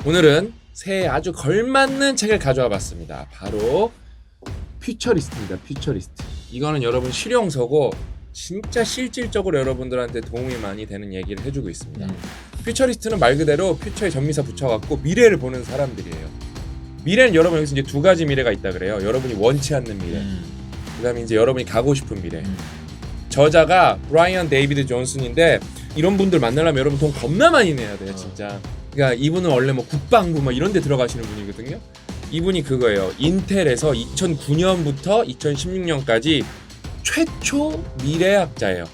오늘은 새해에 아주 걸맞는 책을 가져와 봤습니다. 바로 퓨처리스트입니다. 퓨처리스트. 이거는 여러분 실용서고 진짜 실질적으로 여러분들한테 도움이 많이 되는 얘기를 해주고 있습니다. 퓨처리스트는 말 그대로 퓨처에 전미사 붙여갖고 미래를 보는 사람들이에요. 미래는 여러분 여기서 이제 두 가지 미래가 있다 그래요. 여러분이 원치 않는 미래, 그다음에 이제 여러분이 가고 싶은 미래. 저자가 브라이언 데이비드 존슨인데 이런 분들 만나려면 여러분 돈 겁나 많이 내야 돼요, 진짜. 그러니까 이분은 원래 뭐 국방부 뭐 이런 데 들어가시는 분이거든요. 이분이 그거예요. 인텔에서 2009년부터 2016년까지 최초 미래학자예요.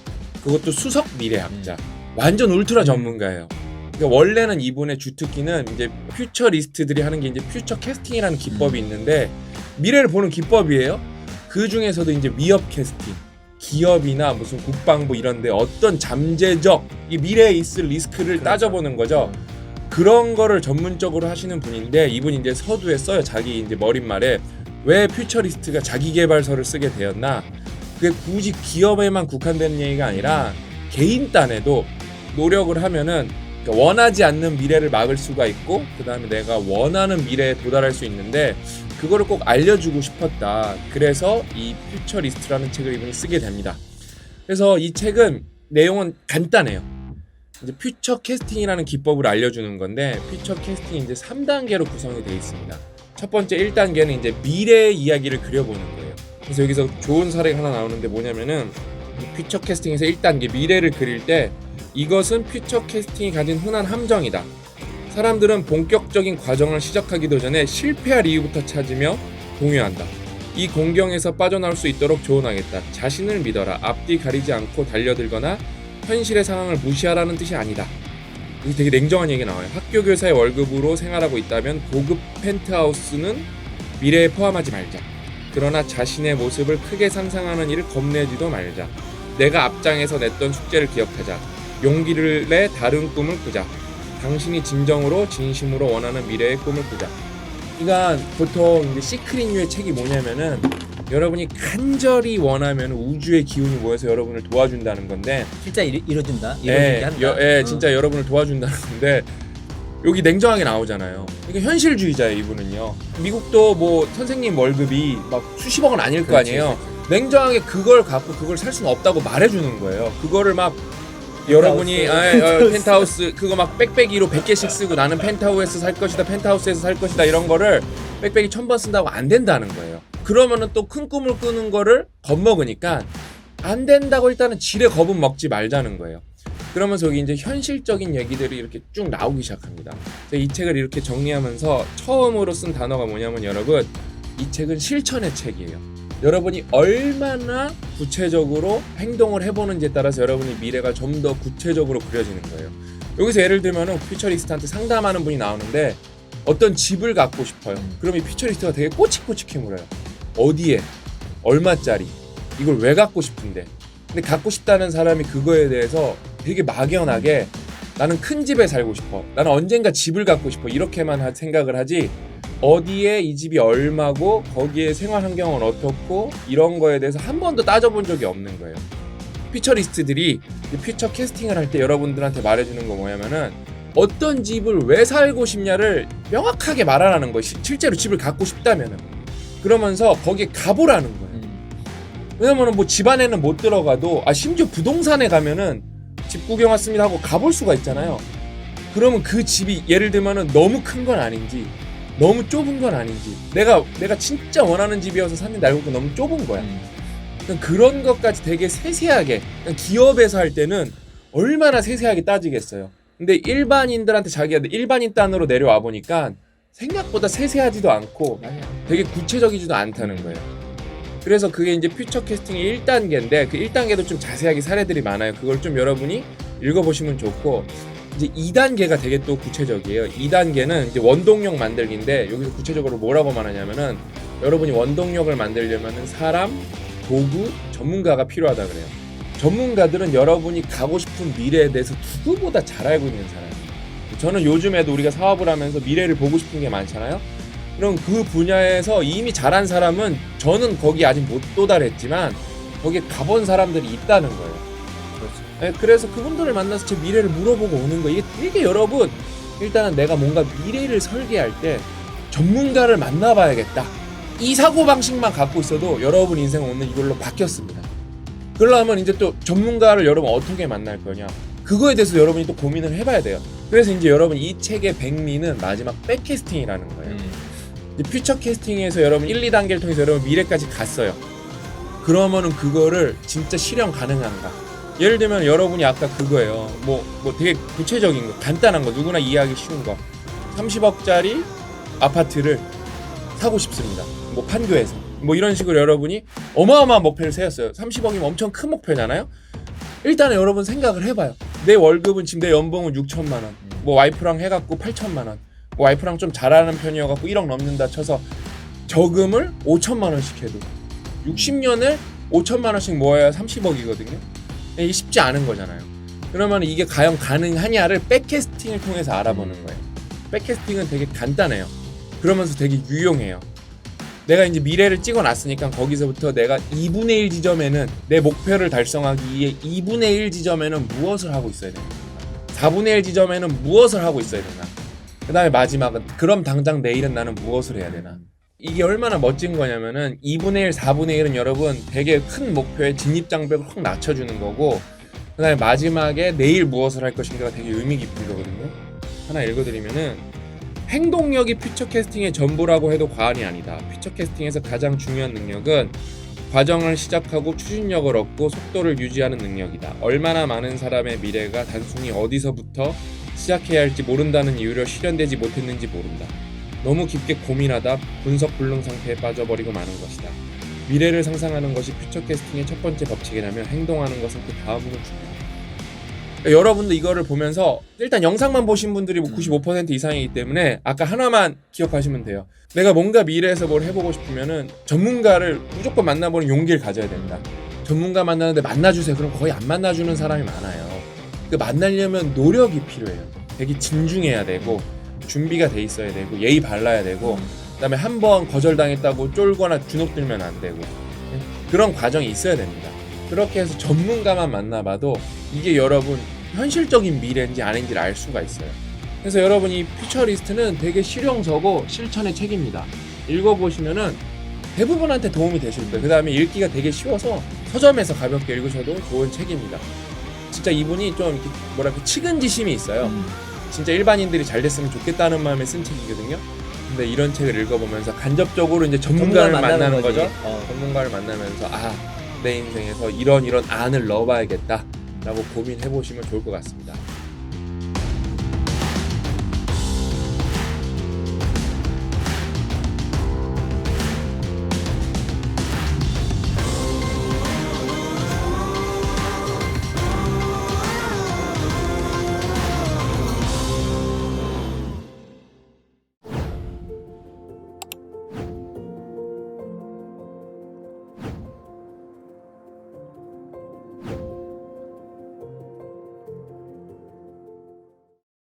그것도 수석 미래학자. 완전 울트라 전문가예요. 그러니까 원래는 이분의 주특기는 이제 퓨처리스트들이 하는 게 이제 퓨처 캐스팅이라는 기법이 있는데 미래를 보는 기법이에요. 그 중에서도 이제 위협 캐스팅. 기업이나 무슨 국방부 이런데 어떤 잠재적 이 미래에 있을 리스크를 따져보는 거죠. 그런 거를 전문적으로 하시는 분인데 이분이 이제 서두에 써요. 자기 이제 머릿말에 왜 퓨처리스트가 자기계발서를 쓰게 되었나. 그게 굳이 기업에만 국한되는 얘기가 아니라 개인 딴에도 노력을 하면은 원하지 않는 미래를 막을 수가 있고 그 다음에 내가 원하는 미래에 도달할 수 있는데 그거를 꼭 알려주고 싶었다. 그래서 이 퓨처리스트라는 책을 이분이 쓰게 됩니다. 그래서 이 책은 내용은 간단해요. 이제 퓨처 캐스팅이라는 기법을 알려주는 건데 퓨처 캐스팅이 이제 3단계로 구성이 되어 있습니다. 첫 번째 1단계는 이제 미래의 이야기를 그려보는 거예요. 그래서 여기서 좋은 사례가 하나 나오는데 뭐냐면은 퓨처 캐스팅에서 1단계 미래를 그릴 때 이것은 퓨처 캐스팅이 가진 흔한 함정이다. 사람들은 본격적인 과정을 시작하기도 전에 실패할 이유부터 찾으며 공유한다. 이 공경에서 빠져나올 수 있도록 조언하겠다. 자신을 믿어라. 앞뒤 가리지 않고 달려들거나 현실의 상황을 무시하라는 뜻이 아니다. 이게 되게 냉정한 얘기 나와요. 학교 교사의 월급으로 생활하고 있다면 고급 펜트하우스는 미래에 포함하지 말자. 그러나 자신의 모습을 크게 상상하는 일을 겁내지도 말자. 내가 앞장에서 냈던 숙제를 기억하자. 용기를 내 다른 꿈을 꾸자. 당신이 진정으로 진심으로 원하는 미래의 꿈을 꾸자. 그러니까 보통 이제 시크릿뉴의 책이 뭐냐면은 여러분이 간절히 원하면 우주의 기운이 모여서 여러분을 도와준다는 건데 진짜 이뤄준다. 이뤄주게 한다. 진짜 여러분을 도와준다는 건데 여기 냉정하게 나오잖아요. 이게 현실주의자예요, 이분은요. 미국도 뭐 선생님 월급이 막 수십억은 아닐 거 아니에요. 냉정하게 그걸 갖고 그걸 살 수는 없다고 말해주는 거예요. 그거를 막 여러분이 펜트하우스 그거 막 빽빽이로 100개씩 쓰고 나는 펜트하우스에서 살 것이다, 펜트하우스에서 살 것이다 이런 거를 빽빽이 1000번 쓴다고 안 된다는 거예요. 그러면은 또 큰 꿈을 꾸는 거를 겁먹으니까 안 된다고 일단은 지레 겁은 먹지 말자는 거예요. 그러면서 여기 이제 현실적인 얘기들이 이렇게 쭉 나오기 시작합니다. 이 책을 이렇게 정리하면서 처음으로 쓴 단어가 뭐냐면 여러분 이 책은 실천의 책이에요. 여러분이 얼마나 구체적으로 행동을 해보는지에 따라서 여러분의 미래가 좀 더 구체적으로 그려지는 거예요. 여기서 예를 들면은 퓨처리스트한테 상담하는 분이 나오는데 어떤 집을 갖고 싶어요. 그럼 이 퓨처리스트가 되게 꼬치꼬치해 물어요. 어디에? 얼마짜리? 이걸 왜 갖고 싶은데? 근데 갖고 싶다는 사람이 그거에 대해서 되게 막연하게 나는 큰 집에 살고 싶어. 나는 언젠가 집을 갖고 싶어. 이렇게만 생각을 하지 어디에 이 집이 얼마고 거기에 생활 환경은 어떻고 이런 거에 대해서 한 번도 따져본 적이 없는 거예요. 퓨처리스트들이 퓨처 캐스팅을 할 때 여러분들한테 말해주는 거 뭐냐면은 어떤 집을 왜 살고 싶냐를 명확하게 말하라는 거예요. 실제로 집을 갖고 싶다면은 그러면서 거기에 가보라는 거예요. 왜냐면은 뭐 집 안에는 못 들어가도 심지어 부동산에 가면은 집 구경 왔습니다 하고 가볼 수가 있잖아요. 그러면 그 집이 예를 들면은 너무 큰 건 아닌지 너무 좁은 건 아닌지 내가 진짜 원하는 집이어서 샀는데 알고 보니 너무 좁은 거야. 그런 것까지 되게 세세하게 기업에서 할 때는 얼마나 세세하게 따지겠어요. 근데 일반인들한테 자기가 일반인 단으로 내려와 보니까 생각보다 세세하지도 않고 되게 구체적이지도 않다는 거예요. 그래서 그게 이제 퓨처 캐스팅의 1단계인데 그 1단계도 좀 자세하게 사례들이 많아요. 그걸 좀 여러분이 읽어보시면 좋고 이제 2단계가 되게 또 구체적이에요. 2단계는 이제 원동력 만들기인데 여기서 구체적으로 뭐라고 말하냐면은 여러분이 원동력을 만들려면은 사람, 도구, 전문가가 필요하다 그래요. 전문가들은 여러분이 가고 싶은 미래에 대해서 누구보다 잘 알고 있는 사람이에요. 저는 요즘에도 우리가 사업을 하면서 미래를 보고 싶은 게 많잖아요. 그럼 그 분야에서 이미 잘한 사람은 저는 거기 아직 못 도달했지만 거기에 가본 사람들이 있다는 거예요. 그래서 그분들을 만나서 제 미래를 물어보고 오는 거 이게 되게 여러분 일단은 내가 뭔가 미래를 설계할 때 전문가를 만나봐야겠다. 이 사고방식만 갖고 있어도 여러분 인생은 오늘 이걸로 바뀌었습니다. 그러려면 이제 또 전문가를 여러분 어떻게 만날 거냐, 그거에 대해서 여러분이 또 고민을 해봐야 돼요. 그래서 이제 여러분 이 책의 백미는 마지막 백캐스팅이라는 거예요. 이제 퓨처 캐스팅에서 여러분 1, 2단계를 통해서 여러분 미래까지 갔어요. 그러면은 그거를 진짜 실현 가능한가? 예를 들면 여러분이 아까 그거예요. 뭐 되게 구체적인 거, 간단한 거, 누구나 이해하기 쉬운 거. 30억짜리 아파트를 사고 싶습니다. 뭐 판교에서. 뭐 이런 식으로 여러분이 어마어마한 목표를 세웠어요. 30억이면 엄청 큰 목표잖아요. 일단은 여러분 생각을 해봐요. 내 월급은 지금 내 연봉은 6천만 원. 뭐 와이프랑 해갖고 8천만 원. 뭐 와이프랑 좀 잘하는 편이어갖고 1억 넘는다 쳐서 저금을 5천만 원씩 해도 60년을 5천만 원씩 모아야 30억이거든요. 이게 쉽지 않은 거잖아요. 그러면 이게 과연 가능하냐를 백캐스팅을 통해서 알아보는 거예요. 백캐스팅은 되게 간단해요. 그러면서 되게 유용해요. 내가 이제 미래를 찍어놨으니까 거기서부터 내가 2분의 1 지점에는 내 목표를 달성하기 위해 2분의 1 지점에는 무엇을 하고 있어야 되나, 4분의 1 지점에는 무엇을 하고 있어야 되나, 그 다음에 마지막은 그럼 당장 내일은 나는 무엇을 해야 되나. 이게 얼마나 멋진 거냐면은 2분의 1, 4분의 1은 여러분 되게 큰 목표에 진입장벽을 확 낮춰주는 거고, 그 다음에 마지막에 내일 무엇을 할 것인가가 되게 의미 깊은 거거든요. 하나 읽어드리면은, 행동력이 퓨처 캐스팅의 전부라고 해도 과언이 아니다. 퓨처 캐스팅에서 가장 중요한 능력은 과정을 시작하고 추진력을 얻고 속도를 유지하는 능력이다. 얼마나 많은 사람의 미래가 단순히 어디서부터 시작해야 할지 모른다는 이유로 실현되지 못했는지 모른다. 너무 깊게 고민하다 분석 불능 상태에 빠져버리고 마는 것이다. 미래를 상상하는 것이 퓨처 캐스팅의 첫 번째 법칙이라면 행동하는 것은 그 다음으로 중요하다. 그러니까 여러분도 이거를 보면서 일단 영상만 보신 분들이 뭐 95% 이상이기 때문에 아까 하나만 기억하시면 돼요. 내가 뭔가 미래에서 뭘 해보고 싶으면은 전문가를 무조건 만나보는 용기를 가져야 된다. 전문가 만나는데 만나주세요. 그럼 거의 안 만나주는 사람이 많아요. 그 만나려면 노력이 필요해요. 되게 진중해야 되고 준비가 돼 있어야 되고 예의 발라야 되고, 그다음에 한번 거절당했다고 쫄거나 주눅들면 안 되고, 그런 과정이 있어야 됩니다. 그렇게 해서 전문가만 만나봐도 이게 여러분 현실적인 미래인지 아닌지를 알 수가 있어요. 그래서 여러분 이 퓨처리스트는 되게 실용서고 실천의 책입니다. 읽어보시면은 대부분한테 도움이 되실 거예요. 그 다음에 읽기가 되게 쉬워서 서점에서 가볍게 읽으셔도 좋은 책입니다. 진짜 이분이 좀 이렇게 뭐랄까 측은지심이 있어요. 진짜 일반인들이 잘 됐으면 좋겠다는 마음에 쓴 책이거든요. 근데 이런 책을 읽어보면서 간접적으로 이제 전문가를 만나는 거죠. 전문가를 만나면서 내 인생에서 이런 안을 넣어봐야겠다 라고 고민해보시면 좋을 것 같습니다.